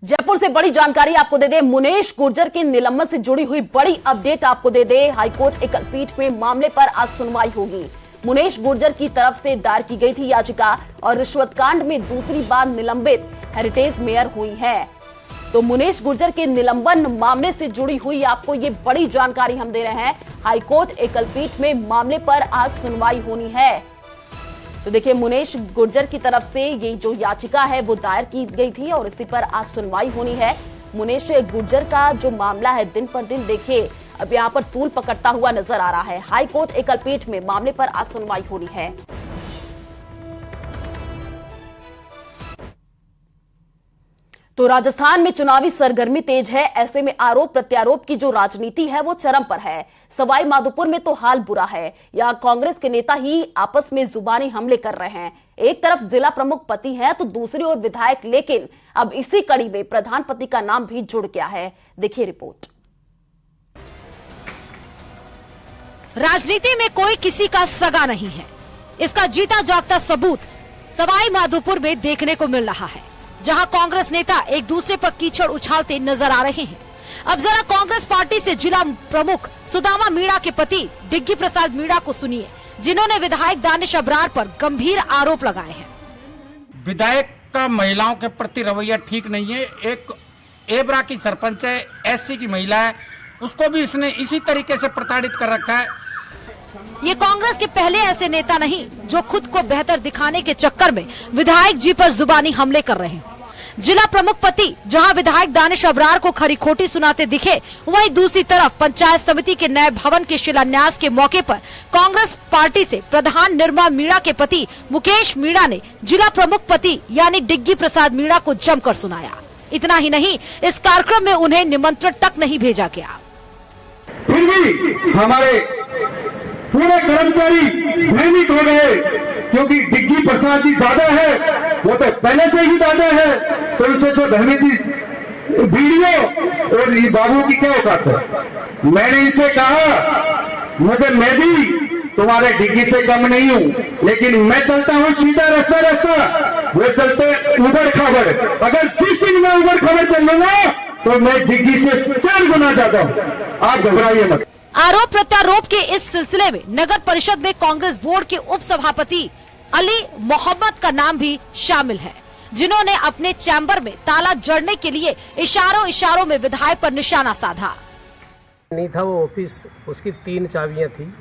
जयपुर से बड़ी जानकारी आपको दे दे, मुनेश गुर्जर के निलंबन से जुड़ी हुई बड़ी अपडेट आपको दे दे। हाईकोर्ट एकल पीठ में मामले पर आज सुनवाई होगी। मुनेश गुर्जर की तरफ से दायर की गई थी याचिका और रिश्वत कांड में दूसरी बार निलंबित हेरिटेज मेयर हुई है। तो मुनेश गुर्जर के निलंबन मामले से जुड़ी हुई आपको ये बड़ी जानकारी हम दे रहे हैं। हाईकोर्ट एकल पीठ में मामले पर आज सुनवाई होनी है। तो देखिए, मुनेश गुर्जर की तरफ से ये जो याचिका है वो दायर की गई थी और इसी पर आज सुनवाई होनी है। मुनेश गुर्जर का जो मामला है दिन पर दिन देखिए अब यहाँ पर तूल पकड़ता हुआ नजर आ रहा है। हाईकोर्ट एकल पीठ में मामले पर आज सुनवाई होनी है। तो राजस्थान में चुनावी सरगर्मी तेज है। ऐसे में आरोप प्रत्यारोप की जो राजनीति है वो चरम पर है। सवाई माधोपुर में तो हाल बुरा है। यहां कांग्रेस के नेता ही आपस में जुबानी हमले कर रहे हैं। एक तरफ जिला प्रमुख पति हैं तो दूसरी ओर विधायक, लेकिन अब इसी कड़ी में प्रधान पति का नाम भी जुड़ गया है। देखिए रिपोर्ट। राजनीति में कोई किसी का सगा नहीं है, इसका जीता जागता सबूत सवाई माधोपुर में देखने को मिल रहा है, जहां कांग्रेस नेता एक दूसरे पर कीचड़ उछालते नजर आ रहे हैं। अब जरा कांग्रेस पार्टी से जिला प्रमुख सुदामा मीणा के पति डिग्गी प्रसाद मीणा को सुनिए, जिन्होंने विधायक दानिश अबरार पर गंभीर आरोप लगाए हैं। विधायक का महिलाओं के प्रति रवैया ठीक नहीं है। एक एबरा की सरपंच है, एससी की महिला है, उसको भी इसने इसी तरीके से प्रताड़ित कर रखा है। ये कांग्रेस के पहले ऐसे नेता नहीं जो खुद को बेहतर दिखाने के चक्कर में विधायक जी पर जुबानी हमले कर रहे हैं। जिला प्रमुख पति जहां विधायक दानिश अबरार को खरी खोटी सुनाते दिखे, वहीं दूसरी तरफ पंचायत समिति के नए भवन के शिलान्यास के मौके पर कांग्रेस पार्टी से प्रधान निर्मा मीणा के पति मुकेश मीणा ने जिला प्रमुख पति यानी डिग्गी प्रसाद मीणा को जमकर सुनाया। इतना ही नहीं, इस कार्यक्रम में उन्हें निमंत्रण तक नहीं भेजा गया। फिर भी हमारे पूरे कर्मचारी भयभीत हो गए, क्योंकि डिग्गी प्रसाद जी दादा है, वो तो पहले से ही दादा है, तो उनसे तो भयभीत वीडियो और ये बाबू की क्या औकात है। मैंने इनसे कहा मैं भी तुम्हारे डिग्गी से कम नहीं हूं, लेकिन मैं चलता हूं सीधा रास्ता, वो चलते उबड़ खाबड़। अगर जिस दिन मैं उबड़ खाबड़ चल लूंगा तो मैं डिग्गी से 4 गुना ज्यादा हूं। आप घबराइए मत। आरोप प्रत्यारोप के इस सिलसिले में नगर परिषद में कांग्रेस बोर्ड के उप सभापति अली मोहम्मद का नाम भी शामिल है, जिन्होंने अपने चैम्बर में ताला जड़ने के लिए इशारों में विधायक पर निशाना साधा। नहीं था वो ऑफिस, उसकी 3 चाबियां थी,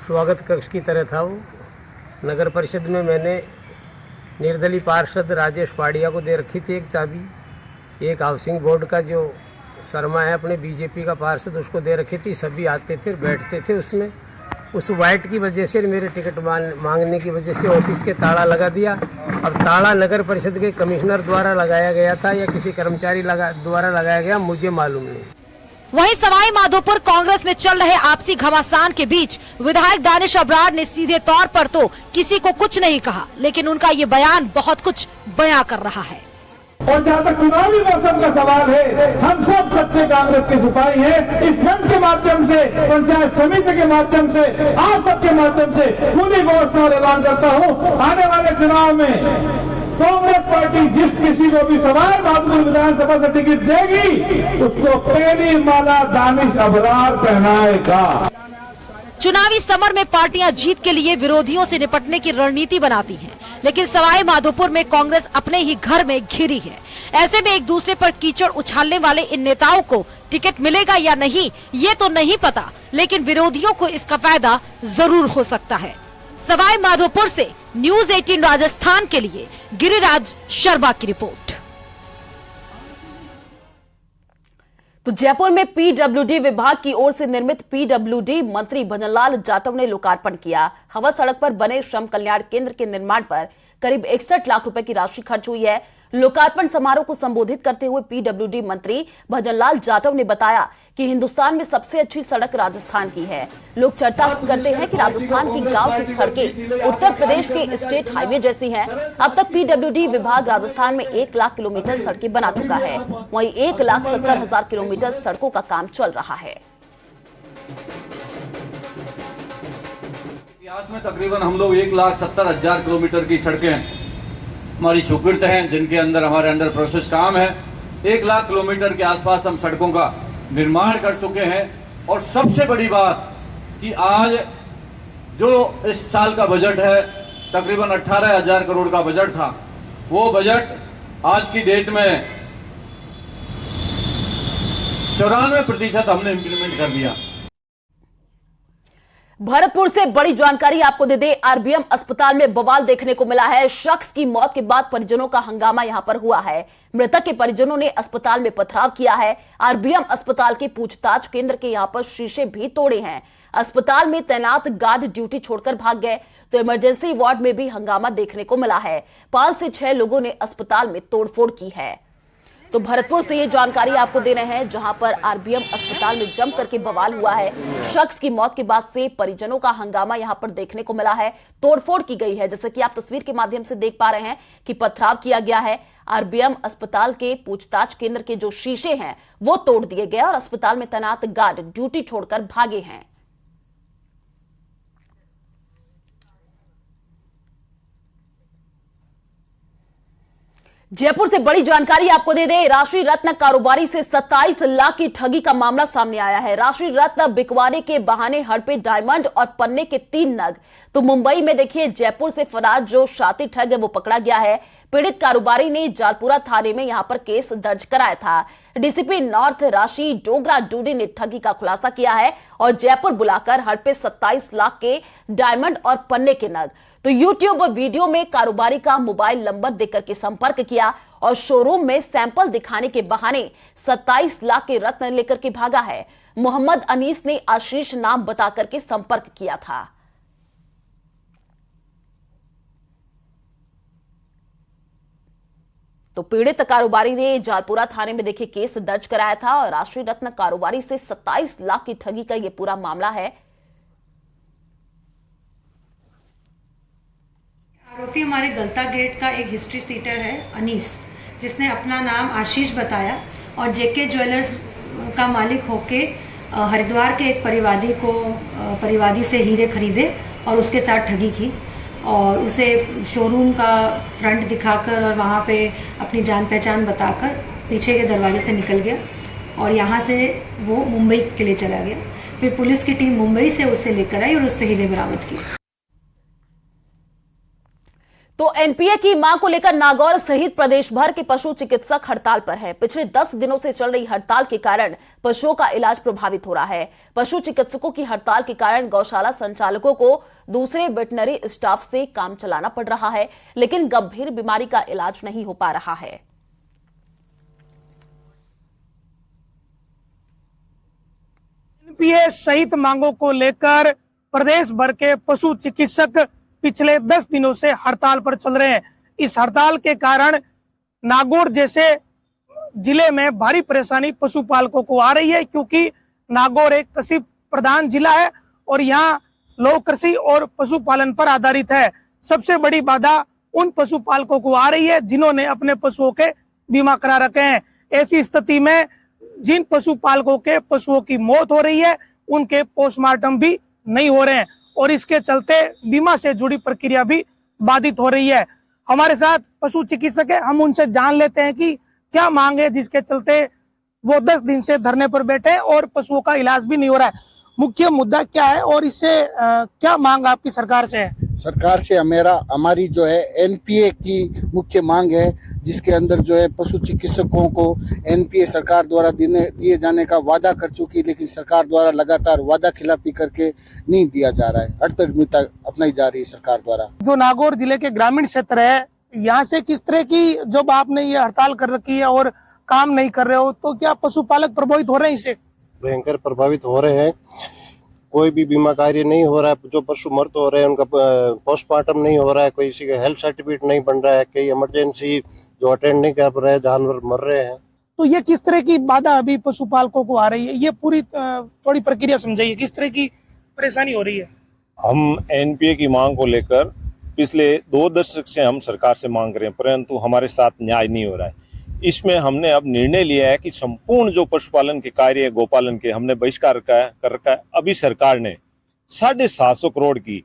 स्वागत कक्ष की तरह था वो। नगर परिषद में मैंने निर्दलीय पार्षद राजेश पाड़िया को दे रखी थी एक चाबी, एक हाउसिंग बोर्ड का जो शर्मा है अपने बीजेपी का पार्षद, उसको दे रखी थी। सभी आते थे, बैठते थे उसमें। उस वाइट की वजह से, मेरे टिकट मांगने की वजह से ऑफिस के ताला लगा दिया। अब ताला नगर परिषद के कमिश्नर द्वारा लगाया गया था या किसी कर्मचारी द्वारा लगाया गया, मुझे मालूम नहीं। वहीं सवाई माधोपुर कांग्रेस में चल रहे आपसी घमासान के बीच विधायक दानिश अबरार ने सीधे तौर पर तो किसी को कुछ नहीं कहा, लेकिन उनका ये बयान बहुत कुछ बयां कर रहा है। और जहाँ तक चुनावी मौसम का सवाल है, हम सब सच्चे कांग्रेस के सिपाही हैं। इस मंच के माध्यम से, पंचायत समिति के माध्यम से, आप सबके माध्यम से खुली घोषणा और ऐलान करता हूँ, आने वाले चुनाव में कांग्रेस पार्टी जिस किसी को भी सवाई माधोपुर विधानसभा से टिकट देगी, उसको पहली माला दानिश अबरार पहनाएगा। चुनावी समर में पार्टियां जीत के लिए विरोधियों से निपटने की रणनीति बनाती हैं, लेकिन सवाई माधोपुर में कांग्रेस अपने ही घर में घिरी है। ऐसे में एक दूसरे पर कीचड़ उछालने वाले इन नेताओं को टिकट मिलेगा या नहीं ये तो नहीं पता, लेकिन विरोधियों को इसका फायदा जरूर हो सकता है। सवाई माधोपुर से न्यूज़ 18 राजस्थान के लिए गिरिराज शर्मा की रिपोर्ट। तो जयपुर में पीडब्ल्यूडी विभाग की ओर से निर्मित पीडब्ल्यूडी मंत्री भजनलाल जाटव ने लोकार्पण किया। हवा सड़क पर बने श्रम कल्याण केंद्र के निर्माण पर करीब 61 लाख रुपए की राशि खर्च हुई है। लोकार्पण समारोह को संबोधित करते हुए पीडब्ल्यूडी मंत्री भजनलाल जाटव ने बताया कि हिंदुस्तान में सबसे अच्छी सड़क राजस्थान की है। लोग चर्चा करते हैं कि राजस्थान की गांव की सड़कें उत्तर प्रदेश के स्टेट हाईवे जैसी हैं। अब तक पीडब्ल्यूडी विभाग राजस्थान में 1 लाख किलोमीटर सड़कें बना चुका है, वहीं 1,70,000 किलोमीटर सड़कों का काम चल रहा है। इतिहास में तकरीबन हम लोग 1,70,000 किलोमीटर की सड़कें हमारी स्वीकृत हैं, जिनके अंदर हमारे अंडर प्रोसेस काम है। 1 लाख किलोमीटर के आसपास हम सड़कों का निर्माण कर चुके हैं। और सबसे बड़ी बात कि आज जो इस साल का बजट है, तकरीबन 18,000 करोड़ का बजट था, वो बजट आज की डेट में 94% हमने इम्प्लीमेंट कर दिया। भरतपुर से बड़ी जानकारी आपको दे दे, आरबीएम अस्पताल में बवाल देखने को मिला है। शख्स की मौत के बाद परिजनों का हंगामा यहां पर हुआ है। मृतक के परिजनों ने अस्पताल में पथराव किया है। आरबीएम अस्पताल के पूछताछ केंद्र के यहां पर शीशे भी तोड़े हैं। अस्पताल में तैनात गार्ड ड्यूटी छोड़कर भाग गए, तो इमरजेंसी वार्ड में भी हंगामा देखने को मिला है। 5 से 6 लोगों ने अस्पताल में तोड़फोड़ की है। तो भरतपुर से ये जानकारी आपको दे रहे हैं, जहां पर आरबीएम अस्पताल में जम करके बवाल हुआ है। शख्स की मौत के बाद से परिजनों का हंगामा यहां पर देखने को मिला है। तोड़फोड़ की गई है, जैसे कि आप तस्वीर के माध्यम से देख पा रहे हैं कि पथराव किया गया है। आरबीएम अस्पताल के पूछताछ केंद्र के जो शीशे हैं वो तोड़ दिए गए और अस्पताल में तैनात गार्ड ड्यूटी छोड़कर भागे हैं। जयपुर से बड़ी जानकारी आपको दे दे, राष्ट्रीय रत्न कारोबारी से 27 लाख की ठगी का मामला सामने आया है। राष्ट्रीय रत्न बिकवाने के बहाने हड़पे डायमंड और पन्ने के 3 नग। तो मुंबई में देखिए, जयपुर से फरार जो शातिर ठग है वो पकड़ा गया है। पीड़ित कारोबारी ने जालपुरा थाने में यहां पर केस दर्ज कराया था। डीसीपी नॉर्थ राशि डोगरा डूडी ने ठगी का खुलासा किया है और जयपुर बुलाकर हड़पे 27 लाख के डायमंड और पन्ने के नग। तो यूट्यूब वीडियो में कारोबारी का मोबाइल नंबर देकर के संपर्क किया और शोरूम में सैंपल दिखाने के बहाने 27 लाख के रत्न लेकर के भागा है। मोहम्मद अनीस ने आशीष नाम बताकर के संपर्क किया था। तो पीड़ित कारोबारी ने जालपुरा थाने में देखिए केस दर्ज कराया था और राष्ट्रीय रत्न कारोबारी से 27 लाख की ठगी का यह पूरा मामला है। आरोपी हमारे गलता गेट का एक हिस्ट्री सीटर है अनीस, जिसने अपना नाम आशीष बताया और जेके ज्वेलर्स का मालिक होके हरिद्वार के एक परिवादी से हीरे खरीदे और उसके साथ ठगी की और उसे शोरूम का फ्रंट दिखाकर और वहाँ पे अपनी जान पहचान बताकर पीछे के दरवाजे से निकल गया और यहाँ से वो मुंबई के लिए चला गया। फिर पुलिस की टीम मुंबई से उसे लेकर आई और उससे हीरे बरामद की। तो एनपीए की मांग को लेकर नागौर सहित प्रदेश भर के पशु चिकित्सक हड़ताल पर हैं। पिछले 10 दिनों से चल रही हड़ताल के कारण पशुओं का इलाज प्रभावित हो रहा है। पशु चिकित्सकों की हड़ताल के कारण गौशाला संचालकों को दूसरे वेटनरी स्टाफ से काम चलाना पड़ रहा है, लेकिन गंभीर बीमारी का इलाज नहीं हो पा रहा है। एनपीए सहित मांगों को लेकर प्रदेश भर के पशु चिकित्सक पिछले 10 दिनों से हड़ताल पर चल रहे हैं। इस हड़ताल के कारण नागौर जैसे जिले में भारी परेशानी पशुपालकों को आ रही है, क्योंकि नागौर एक कृषि प्रधान जिला है और यहाँ लोग कृषि और पशुपालन पर आधारित है। सबसे बड़ी बाधा उन पशुपालकों को आ रही है जिन्होंने अपने पशुओं के बीमा करा रखे हैं। ऐसी स्थिति में जिन पशुपालकों के पशुओं की मौत हो रही है उनके पोस्टमार्टम भी नहीं हो रहे हैं और इसके चलते बीमा से जुड़ी प्रक्रिया भी बाधित हो रही है। हमारे साथ पशु चिकित्सक है, हम उनसे जान लेते हैं कि क्या मांग है जिसके चलते वो 10 दिन से धरने पर बैठे हैं और पशुओं का इलाज भी नहीं हो रहा है। मुख्य मुद्दा क्या है और इससे क्या मांग आपकी सरकार से है? सरकार से हमारी जो है एनपीए की मुख्य मांग है, जिसके अंदर जो है पशु चिकित्सकों को एनपीए सरकार द्वारा दिए जाने का वादा कर चुकी, लेकिन सरकार द्वारा लगातार वादा खिलाफी करके नहीं दिया जा रहा है। हड़ताल अपनाई जा रही है सरकार द्वारा। जो नागौर जिले के ग्रामीण क्षेत्र है, यहाँ से किस तरह की जब आपने ये हड़ताल कर रखी है और काम नहीं कर रहे हो, तो क्या पशुपालक प्रभावित हो रहे हैं? इससे भयंकर प्रभावित हो रहे हैं। कोई भी बीमा कार्य नहीं हो रहा है। जो पशु मृत हो रहे हैं उनका पोस्टमार्टम नहीं हो रहा है, कोई किसी का हेल्थ सर्टिफिकेट नहीं बन रहा है, कई इमरजेंसी जो अटेंड नहीं कर रहे हैं, जानवर मर रहे हैं। तो ये किस तरह की बाधा अभी पशुपालकों को आ रही है? ये पूरी थोड़ी प्रक्रिया समझाइए, किस तरह की परेशानी हो रही है? हम एनपीए की मांग को लेकर पिछले 2 दशक से हम सरकार से मांग रहे हैं, परंतु हमारे साथ न्याय नहीं हो रहा है। इसमें हमने अब निर्णय लिया है कि संपूर्ण जो पशुपालन के कार्य है, गोपालन के, हमने बहिष्कार कर रखा है। अभी सरकार ने 750 करोड़ की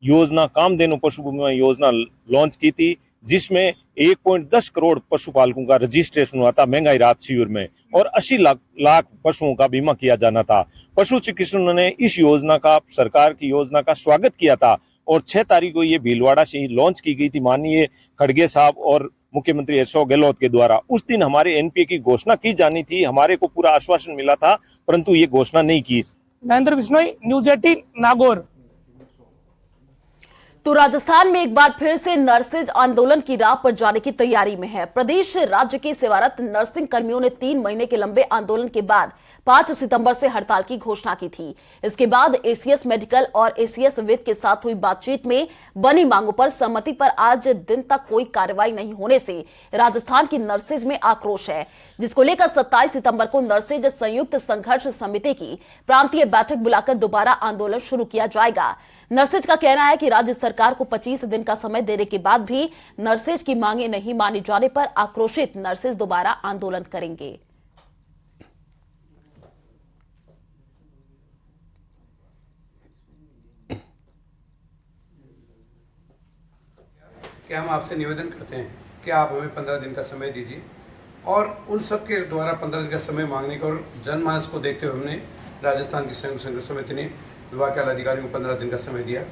योजना, कामधेनु पशु बीमा योजना लॉन्च की थी, जिसमें 1.10 करोड़ पशुपालकों का रजिस्ट्रेशन हुआ था महंगाई राहत शिविर में और 80 लाख पशुओं का बीमा किया जाना था। पशु चिकित्सकों ने इस योजना का, सरकार की योजना का स्वागत किया था और 6 तारीख को ये भीलवाड़ा से लॉन्च की गई थी माननीय खड़गे साहब और मुख्यमंत्री अशोक गहलोत के द्वारा। उस दिन हमारे एनपीए की घोषणा की जानी थी, हमारे को पूरा आश्वासन मिला था, परंतु ये घोषणा नहीं की। महेंद्र बिश्नोई, न्यूज 18 नागौर। तो राजस्थान में एक बार फिर से नर्सेज आंदोलन की राह पर जाने की तैयारी में है। प्रदेश राज्य के सेवारत नर्सिंग कर्मियों ने 3 महीने के लंबे आंदोलन के बाद 5 सितंबर से हड़ताल की घोषणा की थी। इसके बाद एसीएस मेडिकल और एसीएस विद के साथ हुई बातचीत में बनी मांगों पर सहमति पर आज दिन तक कोई कार्रवाई नहीं होने से राजस्थान की नर्सेज में आक्रोश है, जिसको लेकर 27 सितंबर को नर्सेज संयुक्त संघर्ष समिति की प्रांतीय बैठक बुलाकर दोबारा आंदोलन शुरू किया जाएगा। नर्सेज का कहना है कि राज्य सरकार को 25 दिन का समय देने के बाद भी नर्सेज की मांगे नहीं माने जाने पर आक्रोशित नर्सेज दोबारा आंदोलन करेंगे। कि हम आपसे निवेदन करते हैं कि आप हमें 15 दिन का समय दीजिए और उन सब के द्वारा 15 दिन का समय मांगने का और जनमानस को देखते हुए हमने राजस्थान की संयुक्त संघर्ष समिति ने विभाग के अधिकारियों को 15 दिन का समय दिया।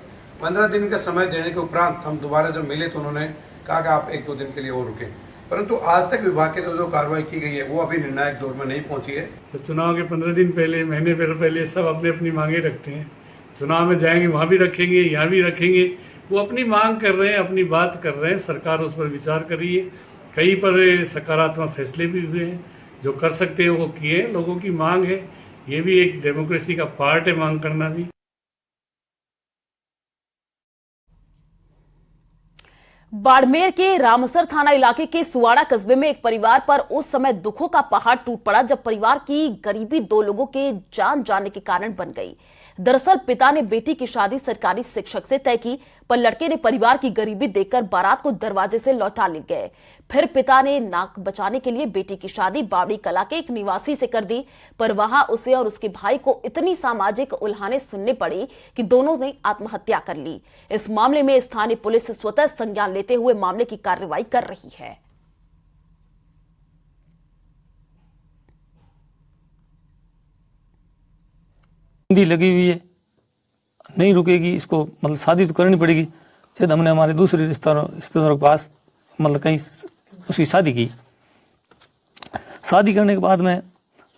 15 दिन का समय देने के उपरांत हम दोबारा जब मिले तो उन्होंने कहा कि आप 1-2 दिन के लिए और रुकें, परंतु आज तक विभाग के जो कार्रवाई की गई है वो अभी निर्णायक दौर में नहीं पहुंची है। तो चुनाव के 15 दिन पहले, महीने पहले सब अपने अपनी मांगे रखते हैं। चुनाव में जाएंगे वहाँ भी रखेंगे, यहाँ भी रखेंगे। वो अपनी मांग कर रहे हैं, अपनी बात कर रहे हैं, सरकार उस पर विचार कर रही है। कई पर सकारात्मक फैसले भी हुए हैं, जो कर सकते हैं वो किए। लोगों की मांग है, ये भी एक डेमोक्रेसी का पार्ट है मांग करना भी। बाड़मेर के रामसर थाना इलाके के सुवाड़ा कस्बे में एक परिवार पर उस समय दुखों का पहाड़ टूट पड़ा जब परिवार की गरीबी 2 लोगों के जान जाने के कारण बन गई। दरअसल पिता ने बेटी की शादी सरकारी शिक्षक से तय की, पर लड़के ने परिवार की गरीबी देखकर बारात को दरवाजे से लौटा ले गए। फिर पिता ने नाक बचाने के लिए बेटी की शादी बावड़ी कला के एक निवासी से कर दी, पर वहां उसे और उसके भाई को इतनी सामाजिक उल्हाने सुननी पड़ी कि दोनों ने आत्महत्या कर ली। इस मामले में स्थानीय पुलिस स्वतः संज्ञान लेते हुए मामले की कार्रवाई कर रही है। लगी हुई है, नहीं रुकेगी, इसको मतलब शादी तो करनी पड़ेगी। जब हमने हमारे दूसरे रिश्तेदारों के पास मतलब कहीं उसकी शादी की। शादी करने के बाद में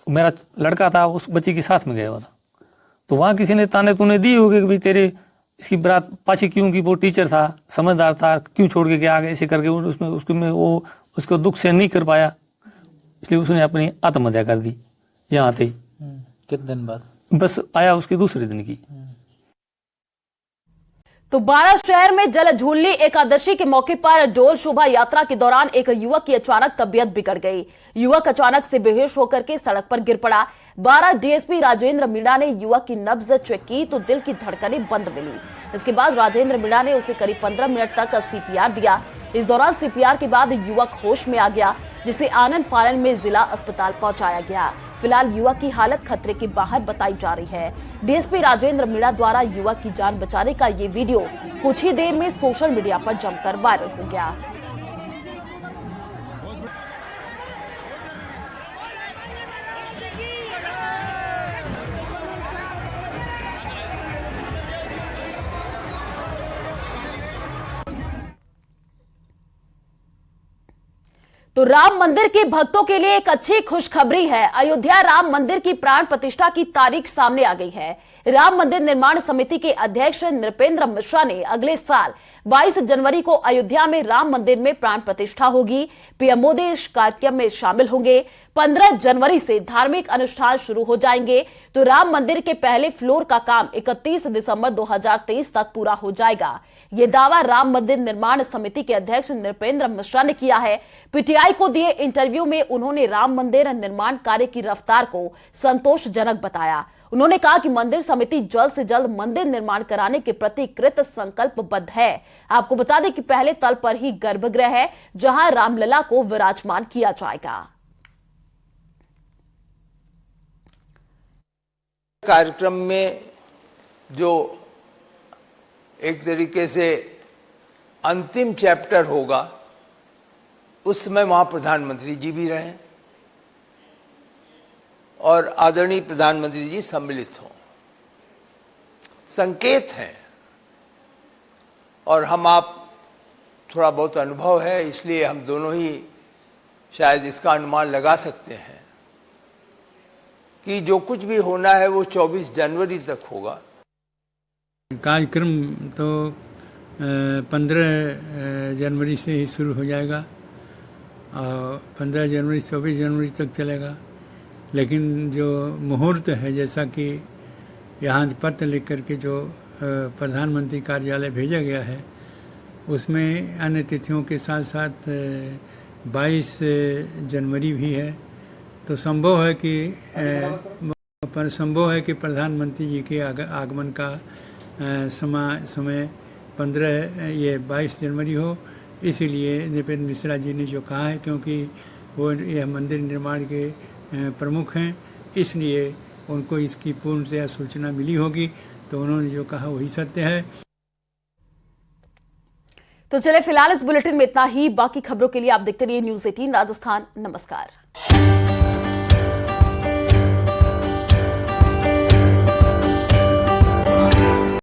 मेरा लड़का था, उस बच्ची के साथ में गया हुआ था, तो वहाँ किसी ने ताने तूने दी होगी कि भाई तेरे इसकी बारात पाछी क्यों की, वो टीचर था, समझदार था, क्यों छोड़ के गया आगे, ऐसे करके उसमें वो उसको दुख से नहीं कर पाया, इसलिए उसने अपनी आत्महत्या कर दी। यहाँ आते ही कितने दिन बाद बस आया उसके दूसरे दिन की। तो बारां शहर में जल झूलनी एकादशी के मौके पर डोल शोभा यात्रा के दौरान एक युवक की अचानक तबीयत बिगड़ गई। युवक अचानक से बेहोश होकर के सड़क पर गिर पड़ा। बारां डीएसपी राजेंद्र मीणा ने युवक की नब्ज चेक की तो दिल की धड़कनें बंद मिली। इसके बाद राजेंद्र मीणा ने उसे करीब 15 मिनट तक सीपीआर दिया। इस दौरान सीपीआर के बाद युवक होश में आ गया, जिसे आनंद फानन में जिला अस्पताल पहुंचाया गया। फिलहाल युवक की हालत खतरे के बाहर बताई जा रही है। डीएसपी राजेंद्र मीणा द्वारा युवक की जान बचाने का ये वीडियो कुछ ही देर में सोशल मीडिया पर जमकर वायरल हो गया। तो राम मंदिर के भक्तों के लिए एक अच्छी खुशखबरी है। अयोध्या राम मंदिर की प्राण प्रतिष्ठा की तारीख सामने आ गई है। राम मंदिर निर्माण समिति के अध्यक्ष नृपेंद्र मिश्रा ने अगले साल 22 जनवरी को अयोध्या में राम मंदिर में प्राण प्रतिष्ठा होगी। पीएम मोदी इस कार्यक्रम में शामिल होंगे। 15 जनवरी से धार्मिक अनुष्ठान शुरू हो जाएंगे। तो राम मंदिर के पहले फ्लोर का काम 31 दिसंबर 2023 तक पूरा हो जाएगा। ये दावा राम मंदिर निर्माण समिति के अध्यक्ष नृपेंद्र मिश्रा ने किया है। पीटीआई को दिए इंटरव्यू में उन्होंने राम मंदिर निर्माण कार्य की रफ्तार को संतोषजनक बताया। उन्होंने कहा कि मंदिर समिति जल्द से जल्द मंदिर निर्माण कराने के प्रति कृत संकल्पबद्ध है। आपको बता दें कि पहले तल पर ही गर्भगृह है, जहां रामलला को विराजमान किया जाएगा। कार्यक्रम में जो एक तरीके से अंतिम चैप्टर होगा उस समय वहाँ प्रधानमंत्री जी भी रहे और आदरणीय प्रधानमंत्री जी सम्मिलित हों। संकेत हैं और हम आप थोड़ा बहुत अनुभव है, इसलिए हम दोनों ही शायद इसका अनुमान लगा सकते हैं कि जो कुछ भी होना है वो 24 जनवरी तक होगा। कार्यक्रम तो 15 जनवरी से ही शुरू हो जाएगा और 15 जनवरी 24 जनवरी तक चलेगा, लेकिन जो मुहूर्त है, जैसा कि यहाँ पत्र लिख करके जो प्रधानमंत्री कार्यालय भेजा गया है, उसमें अन्य तिथियों के साथ साथ 22 जनवरी भी है। तो संभव है कि प्रधानमंत्री जी के आगमन का समय 22 जनवरी हो। इसीलिए नृपेंद्र मिश्रा जी ने जो कहा है, क्योंकि वो यह मंदिर निर्माण के प्रमुख हैं, इसलिए उनको इसकी पूर्णतया सूचना मिली होगी, तो उन्होंने जो कहा वही सत्य है। तो चले फिलहाल इस बुलेटिन में इतना ही। बाकी खबरों के लिए आप देखते रहिए न्यूज़ 18 राजस्थान। नमस्कार।